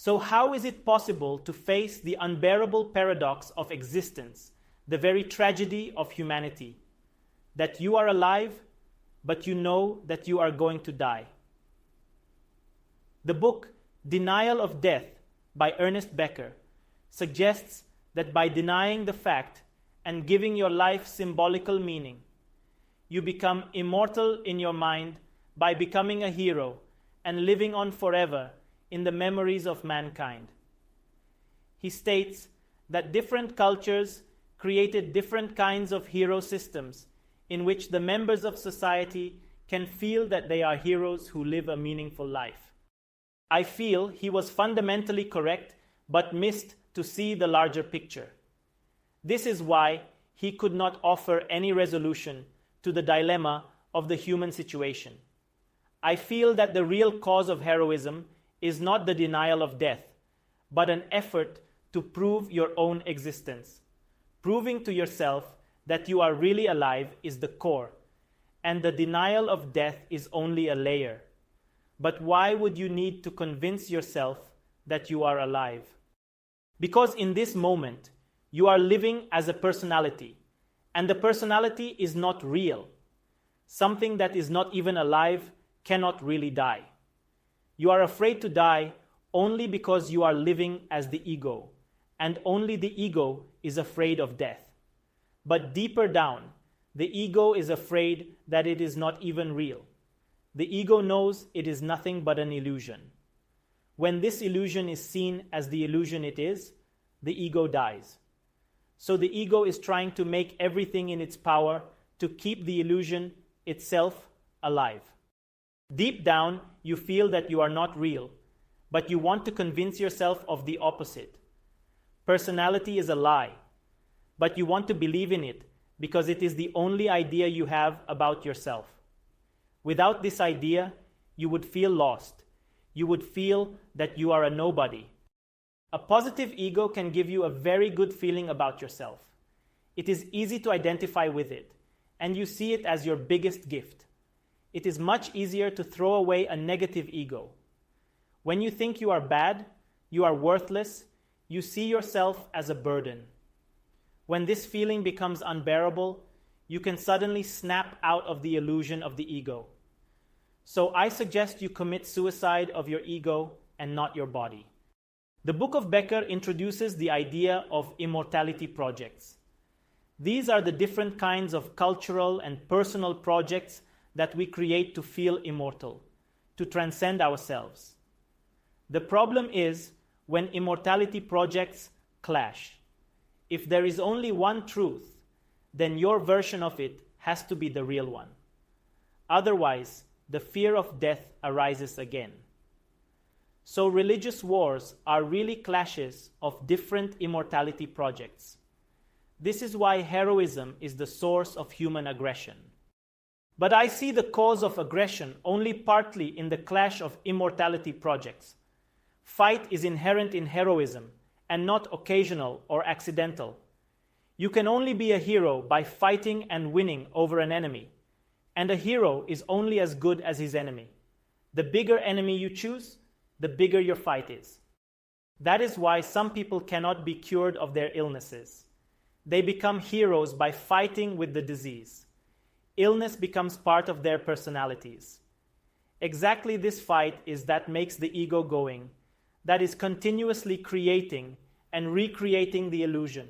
So how is it possible to face the unbearable paradox of existence, the very tragedy of humanity, that you are alive, but you know that you are going to die? The book Denial of Death by Ernest Becker suggests that by denying the fact and giving your life symbolical meaning, you become immortal in your mind by becoming a hero and living on forever in the memories of mankind. He states that different cultures created different kinds of hero systems in which the members of society can feel that they are heroes who live a meaningful life. I feel he was fundamentally correct, but missed to see the larger picture. This is why he could not offer any resolution to the dilemma of the human situation. I feel that the real cause of heroism is not the denial of death, but an effort to prove your own existence. Proving to yourself that you are really alive is the core, and the denial of death is only a layer. But why would you need to convince yourself that you are alive? Because in this moment, you are living as a personality, and the personality is not real. Something that is not even alive cannot really die. You are afraid to die only because you are living as the ego, and only the ego is afraid of death. But deeper down, the ego is afraid that it is not even real. The ego knows it is nothing but an illusion. When this illusion is seen as the illusion it is, the ego dies. So the ego is trying to make everything in its power to keep the illusion itself alive. Deep down, you feel that you are not real, but you want to convince yourself of the opposite. Personality is a lie, but you want to believe in it because it is the only idea you have about yourself. Without this idea, you would feel lost. You would feel that you are a nobody. A positive ego can give you a very good feeling about yourself. It is easy to identify with it, and you see it as your biggest gift. It is much easier to throw away a negative ego. When you think you are bad, you are worthless, you see yourself as a burden. When this feeling becomes unbearable, you can suddenly snap out of the illusion of the ego. So I suggest you commit suicide of your ego and not your body. The book of Becker introduces the idea of immortality projects. These are the different kinds of cultural and personal projects that we create to feel immortal, to transcend ourselves. The problem is when immortality projects clash. If there is only one truth, then your version of it has to be the real one. Otherwise, the fear of death arises again. So religious wars are really clashes of different immortality projects. This is why heroism is the source of human aggression. But I see the cause of aggression only partly in the clash of immortality projects. Fight is inherent in heroism and not occasional or accidental. You can only be a hero by fighting and winning over an enemy. And a hero is only as good as his enemy. The bigger enemy you choose, the bigger your fight is. That is why some people cannot be cured of their illnesses. They become heroes by fighting with the disease. Illness becomes part of their personalities. Exactly this fight is that makes the ego going, that is continuously creating and recreating the illusion.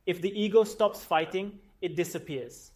If the ego stops fighting, it disappears.